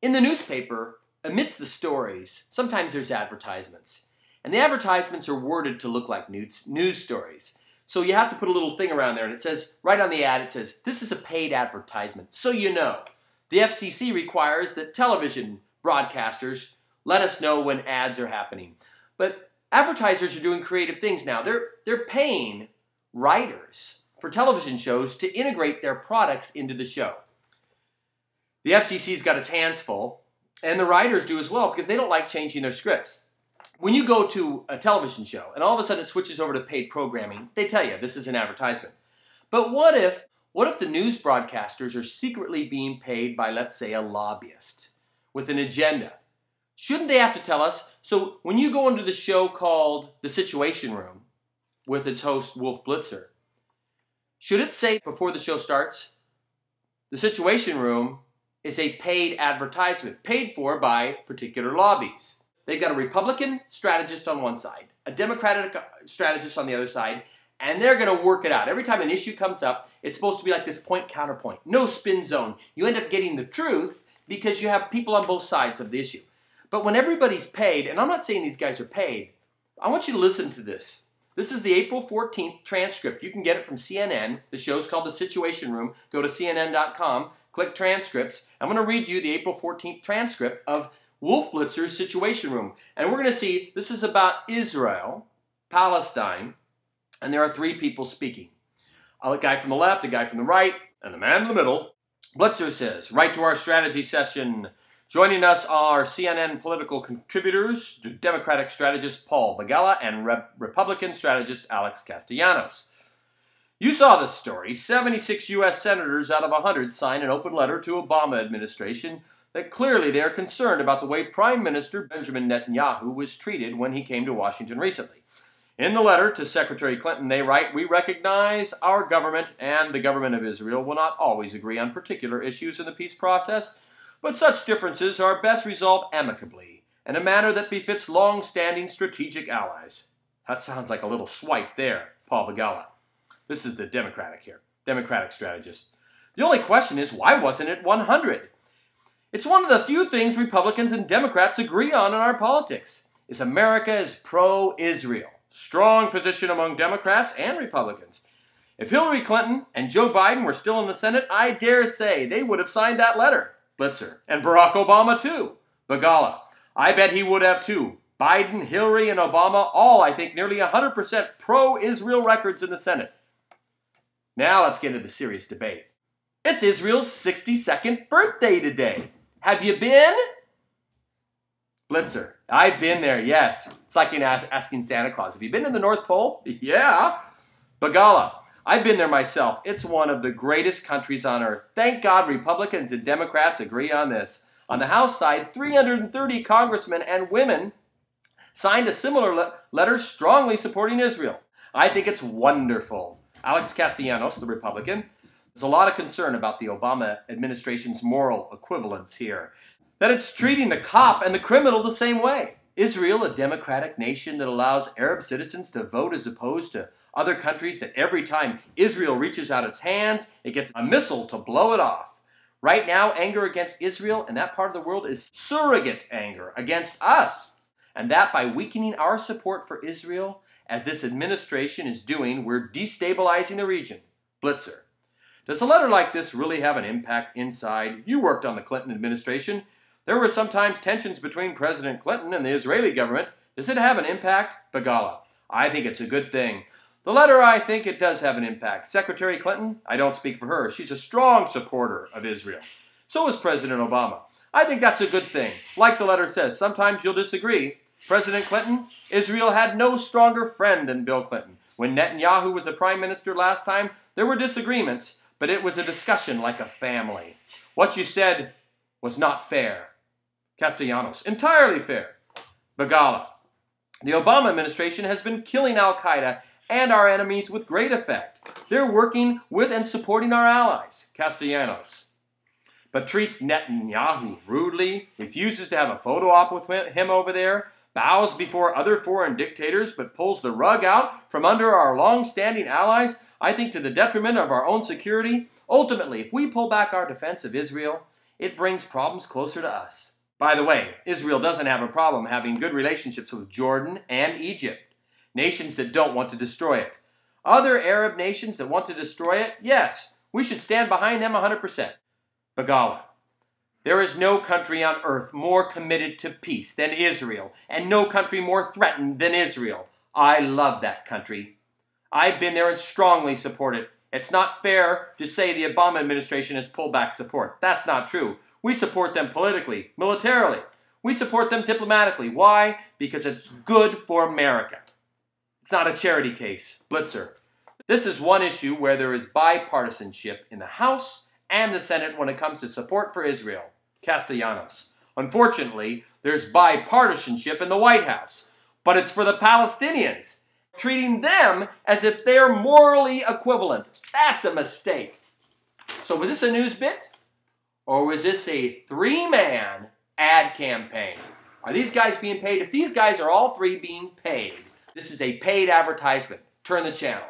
In the newspaper, amidst the stories, sometimes there's advertisements. And the advertisements are worded to look like news stories. So you have to put a little thing around there, and it says, right on the ad, it says, this is a paid advertisement, so you know. The FCC requires that television broadcasters let us know when ads are happening. But advertisers are doing creative things now. They're paying writers for television shows to integrate their products into the show. The FCC's got its hands full, and the writers do as well, because they don't like changing their scripts. When you go to a television show, and all of a sudden it switches over to paid programming, they tell you this is an advertisement. But what if the news broadcasters are secretly being paid by, let's say, a lobbyist with an agenda? Shouldn't they have to tell us? So when you go into the show called The Situation Room with its host, Wolf Blitzer, should it say before the show starts, The Situation Room is a paid advertisement, paid for by particular lobbies? They've got a Republican strategist on one side, a Democratic strategist on the other side, and they're going to work it out. Every time an issue comes up, it's supposed to be like this point-counterpoint. No spin zone. You end up getting the truth because you have people on both sides of the issue. But when everybody's paid, and I'm not saying these guys are paid, I want you to listen to this. This is the April 14th transcript. You can get it from CNN. The show's called The Situation Room. Go to CNN.com, click transcripts. I'm going to read you the April 14th transcript of Wolf Blitzer's Situation Room. And we're going to see this is about Israel, Palestine, and there are three people speaking. A guy from the left, a guy from the right, and the man in the middle. Blitzer says, right to our strategy session. Joining us are CNN political contributors, Democratic strategist Paul Begala and Republican strategist Alex Castellanos. You saw this story. 76 U.S. senators out of 100 signed an open letter to Obama administration that clearly they are concerned about the way Prime Minister Benjamin Netanyahu was treated when he came to Washington recently. In the letter to Secretary Clinton, they write, we recognize our government and the government of Israel will not always agree on particular issues in the peace process, but such differences are best resolved amicably in a manner that befits long-standing strategic allies. That sounds like a little swipe there, Paul Begala. This is the Democratic strategist. The only question is, why wasn't it 100? It's one of the few things Republicans and Democrats agree on in our politics, is America is pro-Israel. Strong position among Democrats and Republicans. If Hillary Clinton and Joe Biden were still in the Senate, I dare say they would have signed that letter, Blitzer. And Barack Obama too. Begala, I bet he would have too. Biden, Hillary, and Obama, all, I think, nearly 100% pro-Israel records in the Senate. Now let's get into the serious debate. It's Israel's 62nd birthday today. Have you been? Blitzer, I've been there, yes. It's like asking Santa Claus, have you been to the North Pole? Yeah. Begala, I've been there myself. It's one of the greatest countries on earth. Thank God Republicans and Democrats agree on this. On the House side, 330 congressmen and women signed a similar letter strongly supporting Israel. I think it's wonderful. Alex Castellanos, the Republican, there's a lot of concern about the Obama administration's moral equivalence here. That it's treating the cop and the criminal the same way. Israel, a democratic nation that allows Arab citizens to vote as opposed to other countries that every time Israel reaches out its hands, it gets a missile to blow it off. Right now, anger against Israel and that part of the world is surrogate anger against us. And that by weakening our support for Israel, as this administration is doing, we're destabilizing the region. Blitzer. Does a letter like this really have an impact inside? You worked on the Clinton administration. There were sometimes tensions between President Clinton and the Israeli government. Does it have an impact? Begala. I think it's a good thing. The letter, I think it does have an impact. Secretary Clinton, I don't speak for her. She's a strong supporter of Israel. So is President Obama. I think that's a good thing. Like the letter says, sometimes you'll disagree. President Clinton, Israel had no stronger friend than Bill Clinton. When Netanyahu was the prime minister last time, there were disagreements, but it was a discussion like a family. What you said was not fair. Castellanos, entirely fair. Begala, the Obama administration has been killing al-Qaeda and our enemies with great effect. They're working with and supporting our allies. Castellanos, but treats Netanyahu rudely, refuses to have a photo op with him over there, bows before other foreign dictators, but pulls the rug out from under our long-standing allies, I think to the detriment of our own security. Ultimately, if we pull back our defense of Israel, it brings problems closer to us. By the way, Israel doesn't have a problem having good relationships with Jordan and Egypt, nations that don't want to destroy it. Other Arab nations that want to destroy it, yes, we should stand behind them 100%. Begala, there is no country on earth more committed to peace than Israel, and no country more threatened than Israel. I love that country. I've been there and strongly support it. It's not fair to say the Obama administration has pulled back support. That's not true. We support them politically, militarily. We support them diplomatically. Why? Because it's good for America. It's not a charity case. Blitzer. This is one issue where there is bipartisanship in the House and the Senate when it comes to support for Israel. Castellanos. Unfortunately, there's bipartisanship in the White House, but it's for the Palestinians, treating them as if they're morally equivalent. That's a mistake. So was this a news bit? Or was this a three-man ad campaign? Are these guys being paid? If these guys are all three being paid, this is a paid advertisement. Turn the channel.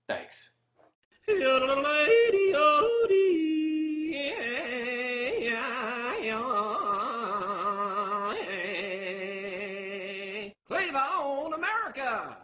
Thanks. Play on America!